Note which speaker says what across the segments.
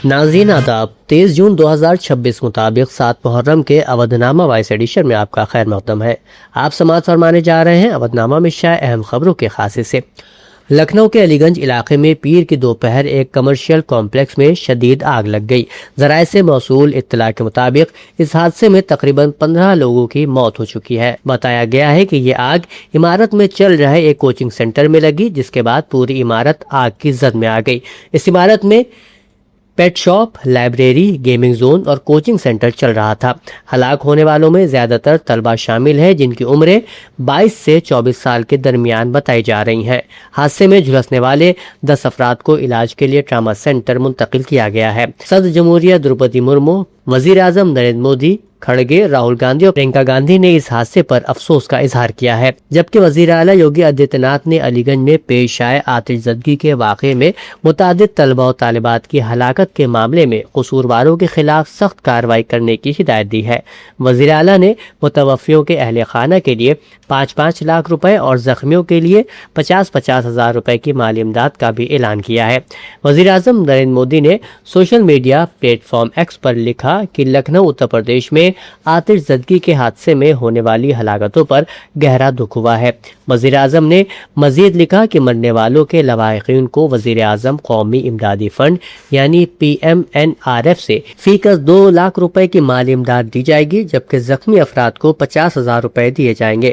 Speaker 1: ناظرین آداب، 23 جون 2026 مطابق 7 محرم کے اودھ نامہ وائس ایڈیشن میں آپ کا خیر مقدم ہے۔ آپ سماعت فرمانے جا رہے ہیں اودھ نامہ میں شائع اہم خبروں کے خاصے سے۔ لکھنؤ کے علی گنج علاقے میں پیر کی دوپہر ایک کمرشل کمپلیکس میں شدید آگ لگ گئی۔ ذرائع سے موصول اطلاع کے مطابق اس حادثے میں تقریباً 15 لوگوں کی موت ہو چکی ہے۔ بتایا گیا ہے کہ یہ آگ عمارت میں چل رہے ایک کوچنگ سینٹر میں لگی، جس کے بعد پوری عمارت آگ کی زد میں آ گئی۔ اس عمارت میں پیٹ شاپ، لائبریری، گیمنگ زون اور کوچنگ سینٹر چل رہا تھا۔ ہلاک ہونے والوں میں زیادہ تر طلبہ شامل ہیں، جن کی عمریں 22 سے 24 سال کے درمیان بتائی جا رہی ہیں۔ حادثے میں جھلسنے والے 10 افراد کو علاج کے لیے ٹراما سینٹر منتقل کیا گیا ہے۔ صدر جمہوریہ دروپدی مرمو، وزیر اعظم نریندر مودی، کھڑگے، راہل گاندھی اور پرینکا گاندھی نے اس حادثے پر افسوس کا اظہار کیا ہے، جبکہ وزیر اعلیٰ یوگی آدتیہ ناتھ نے علی گنج میں پیش آئے آتش زدگی کے واقعے میں متعدد طلبہ و طالبات کی ہلاکت کے معاملے میں قصورواروں کے خلاف سخت کارروائی کرنے کی ہدایت دی ہے۔ وزیر اعلیٰ نے متوفیوں کے اہل خانہ کے لیے 5-5 لاکھ روپے اور زخمیوں کے لیے 50-50 ہزار روپے کی مالی امداد کا بھی اعلان کیا ہے۔ وزیر اعظم نریندر مودی نے social media platform X پر لکھا کہ لکھنؤ اتر پردیش میں آتش زدگی کے حادثے میں ہونے والی ہلاکتوں پر گہرا دکھ ہوا ہے۔ وزیر اعظم نے مزید لکھا کہ مرنے والوں کے لواحقین کو وزیر اعظم قومی امدادی فنڈ یعنی PMNRF سے فی کس 2 لاکھ روپے کی مالی امداد دی جائے گی، جبکہ زخمی افراد کو 50,000 روپے دیے جائیں گے۔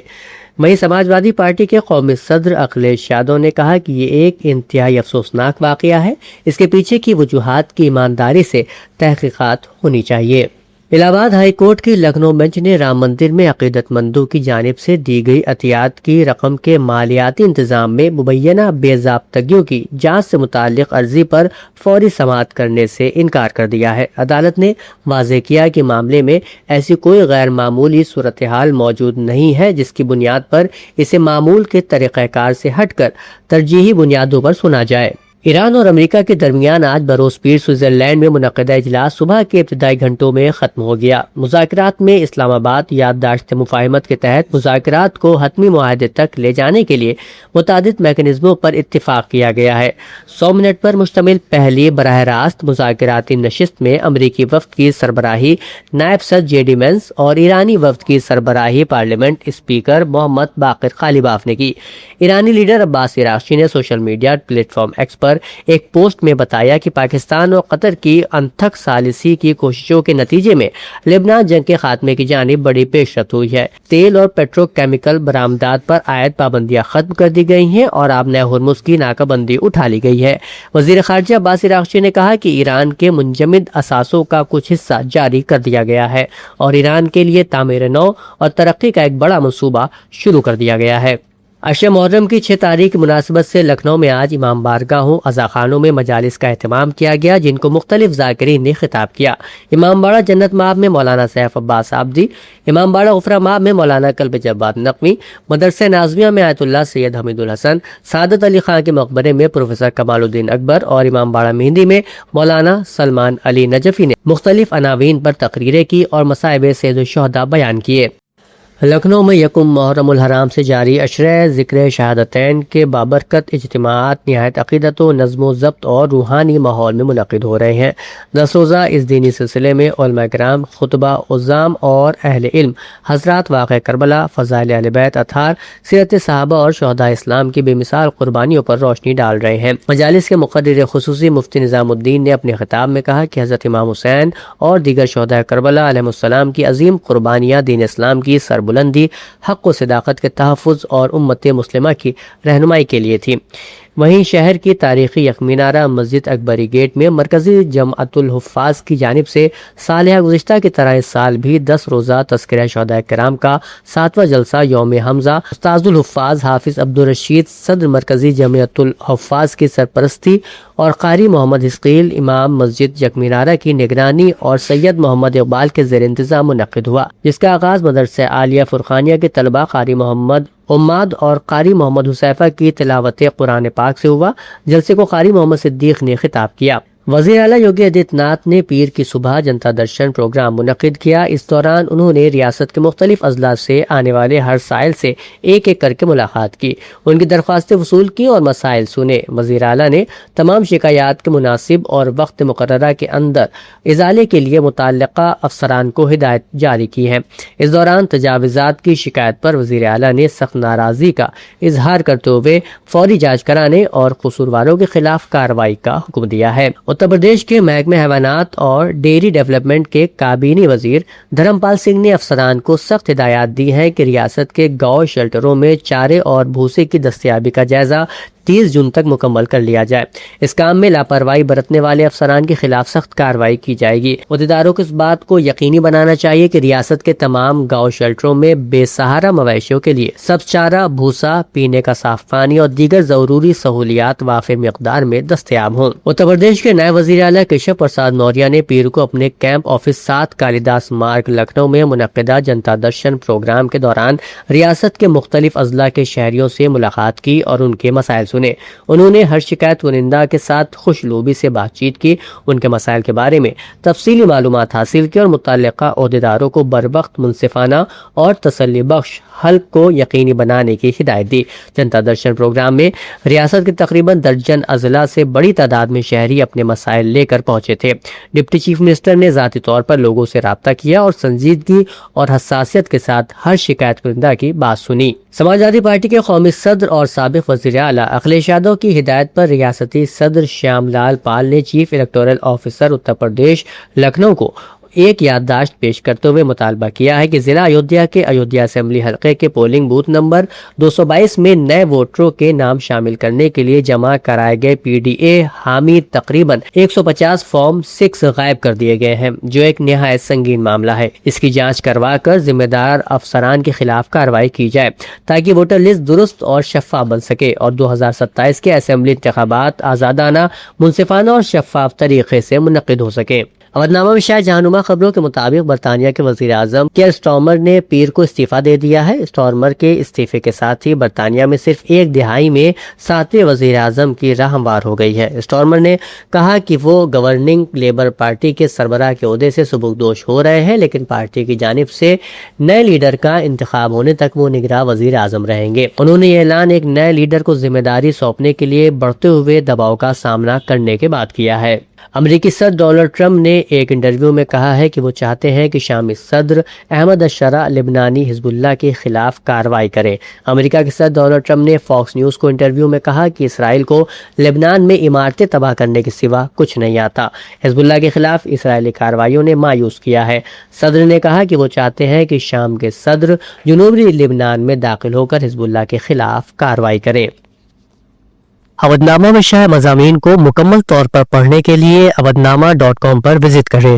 Speaker 1: وہیں سماجوادی پارٹی کے قومی صدر اکھلیش یادو نے کہا کہ یہ ایک انتہائی افسوسناک واقعہ ہے، اس کے پیچھے کی وجوہات کی ایمانداری سے تحقیقات ہونی چاہیے۔ الہ آباد ہائی کورٹ کی لکھنؤ بینچ نے رام مندر میں عقیدت مندوں کی جانب سے دی گئی عطیات کی رقم کے مالیاتی انتظام میں مبینہ بے ضابطگیوں کی جانچ سے متعلق عرضی پر فوری سماعت کرنے سے انکار کر دیا ہے۔ عدالت نے واضح کیا کہ معاملے میں ایسی کوئی غیر معمولی صورتحال موجود نہیں ہے جس کی بنیاد پر اسے معمول کے طریقہ کار سے ہٹ کر ترجیحی بنیادوں پر سنا جائے۔ ایران اور امریکہ کے درمیان آج بروز پیر سوئٹزرلینڈ میں منعقدہ اجلاس صبح کے ابتدائی گھنٹوں میں ختم ہو گیا۔ مذاکرات میں اسلام آباد یادداشت مفاہمت کے تحت مذاکرات کو حتمی معاہدے تک لے جانے کے لیے متعدد میکانزموں پر اتفاق کیا گیا ہے۔ 100 منٹ پر مشتمل پہلی براہ راست مذاکراتی نشست میں امریکی وفد کی سربراہی نائب صدر JD وینس اور ایرانی وفد کی سربراہی parliament speaker Mohammad Bagher Ghalibaf نے کی۔ ایرانی لیڈر عباس عراقچی نے social media platform X پر ایک پوسٹ میں بتایا کہ پاکستان اور قطر کی انتھک ثالثی کی کوششوں کے نتیجے میں لبنان جنگ کے خاتمے کی جانب بڑی پیش رفت ہوئی ہے۔ تیل اور پیٹرو کیمیکل برآمدات پر عائد پابندیاں ختم کر دی گئی ہیں اور آبنہ ہرمز کی ناکہ بندی اٹھا لی گئی ہے۔ وزیر خارجہ عباس عراقچی نے کہا کہ ایران کے منجمد اثاثوں کا کچھ حصہ جاری کر دیا گیا ہے اور ایران کے لیے تعمیر نو اور ترقی کا ایک بڑا منصوبہ شروع کر دیا گیا ہے۔ عشر محرم کی 6 تاریخ کی مناسبت سے لکھنؤ میں آج امام بارگاہوں، عزاخانوں میں مجالس کا اہتمام کیا گیا، جن کو مختلف ذاکرین نے خطاب کیا۔ امام باڑہ جنت مآب میں مولانا سیف عباس آبدی، امام باڑہ غفرہ مآب میں مولانا قلب جواد نقوی، مدرسہ نازمیہ میں آیت اللہ سید حمید الحسن، سعادت علی خان کے مقبرے میں پروفیسر کمال الدین اکبر اور امام باڑہ مہندی میں مولانا سلمان علی نجفی نے مختلف عناوین پر تقریریں کی اور مصائب سید الشہداء بیان کیے۔ لکھنؤ میں یکم محرم الحرام سے جاری عشرہ ذکر شہادتین کے بابرکت اجتماعات نہایت عقیدت و نظم و ضبط اور روحانی ماحول میں منعقد ہو رہے ہیں۔ 10 روزہ اس دینی سلسلے میں علماء کرام، خطبہ، عظام اور اہل علم حضرات واقع کربلا، فضائل اہل بیت اطہار، سیرت صحابہ اور شہداء اسلام کی بے مثال قربانیوں پر روشنی ڈال رہے ہیں۔ مجالس کے مقرر خصوصی مفتی نظام الدین نے اپنے خطاب میں کہا کہ حضرت امام حسین اور دیگر شہداء کربلا علیہ السلام کی عظیم قربانیاں دین اسلام کی سربلندی، حق و صداقت کے تحفظ اور امت مسلمہ کی رہنمائی کے لیے تھی۔ وہیں شہر کی تاریخی یکمینارہ مسجد اکبری گیٹ میں مرکزی جمعیت الحفاظ کی جانب سے سالہ گزشتہ کی طرح اس سال بھی 10 روزہ تذکرہ شہداء کرام کا 7واں جلسہ یوم حمزہ استاذ الحفاظ حافظ عبدالرشید صدر مرکزی جمعیت الحفاظ کی سرپرستی اور قاری محمد حسقیل امام مسجد یکمینارہ کی نگرانی اور سید محمد اقبال کے زیر انتظام منعقد ہوا، جس کا آغاز مدرسہ عالیہ فرقانیہ کے طلبہ قاری محمد اماد اور قاری محمد حسیفہ کی تلاوت قرآن پاک سے ہوا۔ جلسے کو قاری محمد صدیق نے خطاب کیا۔ وزیر اعلیٰ یوگی آدتیہ ناتھ نے پیر کی صبح جنتا درشن پروگرام منعقد کیا۔ اس دوران انہوں نے ریاست کے مختلف اضلاع سے آنے والے ہر سائل سے ایک ایک کر کے ملاقات کی، ان کی درخواستیں وصول کی اور مسائل سنے۔ وزیر اعلیٰ نے تمام شکایات کے مناسب اور وقت مقررہ کے اندر ازالے کے لیے متعلقہ افسران کو ہدایت جاری کی ہے۔ اس دوران تجاوزات کی شکایت پر وزیر اعلیٰ نے سخت ناراضی کا اظہار کرتے ہوئے فوری جانچ کرانے اور قصورواروں کے خلاف کارروائی کا حکم دیا ہے۔ اتر پردیش کے محکمہ حیوانات اور ڈیری ڈیولپمنٹ کے کابینی وزیر دھرم پال سنگھ نے افسران کو سخت ہدایات دی ہیں کہ ریاست کے گاؤں شیلٹروں میں چارے اور بھوسے کی دستیابی کا جائزہ 30 جون تک مکمل کر لیا جائے۔ اس کام میں لاپرواہی برتنے والے افسران کے خلاف سخت کارروائی کی جائے گی۔ عہدیداروں کو اس بات کو یقینی بنانا چاہیے کہ ریاست کے تمام گاؤں شیلٹروں میں بے سہارا مویشیوں کے لیے سبز چارہ، بھوسا، پینے کا صاف پانی اور دیگر ضروری سہولیات وافر مقدار میں دستیاب ہوں۔ اتر پردیش کے نائب وزیر اعلیٰ کیشو پرساد موریہ نے پیر کو اپنے کیمپ آفس 7 کالیداس مارگ لکھنؤ میں منعقدہ جنتا درشن پروگرام کے دوران ریاست کے مختلف اضلاع کے شہریوں سے ملاقات کی اور ان کے مسائل سنے۔ انہوں نے ہر شکایت کنندہ کے ساتھ خوش لوبی سے بات چیت کی، ان کے مسائل کے بارے میں تفصیلی معلومات حاصل کی اور متعلقہ عہدیداروں کو بروقت منصفانہ اور تسلی بخش حل کو یقینی بنانے کی ہدایت دی۔ جنتا درشن پروگرام میں ریاست کے تقریباً درجن اضلاع سے بڑی تعداد میں شہری اپنے مسائل لے کر پہنچے تھے۔ ڈپٹی چیف منسٹر نے ذاتی طور پر لوگوں سے رابطہ کیا اور سنجیدگی اور حساسیت کے ساتھ ہر شکایت کنندہ کی بات سنی۔ سماجوادی پارٹی کے قومی صدر اور سابق وزیر اعلیٰ اکھلیش یادو کی ہدایت پر ریاستی صدر شیام لال پال نے chief electoral officer Uttar Pradesh Lucknow کو ایک یادداشت پیش کرتے ہوئے مطالبہ کیا ہے کہ ضلع ایودھیا کے ایودھیا اسمبلی حلقے کے پولنگ بوتھ نمبر 222 میں نئے ووٹروں کے نام شامل کرنے کے لیے جمع کرائے گئے پی ڈی اے حامی تقریباً 150 فارم 6 غائب کر دیے گئے ہیں، جو ایک نہایت سنگین معاملہ ہے۔ اس کی جانچ کروا کر ذمہ دار افسران کے خلاف کارروائی کی جائے تاکہ ووٹر لسٹ درست اور شفاف بن سکے اور 2027 کے اسمبلی انتخابات آزادانہ، منصفانہ اور شفاف طریقے سے منعقد ہو سکے۔ اودھ نامہ میں شائع جہنما خبروں کے مطابق برطانیہ کے وزیر اعظم کیئر سٹارمر نے پیر کو استعفیٰ دے دیا ہے۔ سٹارمر کے استعفے کے ساتھ ہی برطانیہ میں صرف ایک دہائی میں 7ویں وزیر اعظم کی راہ ہموار ہو گئی ہے۔ سٹارمر نے کہا کہ وہ گورننگ لیبر پارٹی کے سربراہ کے عہدے سے سبکدوش ہو رہے ہیں، لیکن پارٹی کی جانب سے نئے لیڈر کا انتخاب ہونے تک وہ نگراں وزیر اعظم رہیں گے۔ انہوں نے یہ اعلان ایک نئے لیڈر کو ذمہ داری سونپنے کے لیے بڑھتے ہوئے دباؤ کا سامنا کرنے کے بعد کیا ہے۔ امریکی صدر ڈونلڈ ٹرمپ نے ایک انٹرویو میں کہا ہے کہ وہ چاہتے ہیں کہ شامی صدر احمد الشرع لبنانی حزب اللہ کے خلاف کارروائی کریں۔ امریکہ کے صدر ڈونلڈ ٹرمپ نے فاکس نیوز کو انٹرویو میں کہا کہ اسرائیل کو لبنان میں عمارتیں تباہ کرنے کے سوا کچھ نہیں آتا۔ حزب اللہ کے خلاف اسرائیلی کارروائیوں نے مایوس کیا ہے۔ صدر نے کہا کہ وہ چاہتے ہیں کہ شام کے صدر جنوبی لبنان میں داخل ہو کر حزب اللہ کے خلاف کارروائی کریں۔ اودھ نامہ میں شائع مضامین کو مکمل طور پر پڑھنے کے لیے اودھ نامہ .com پر وزٹ کریں۔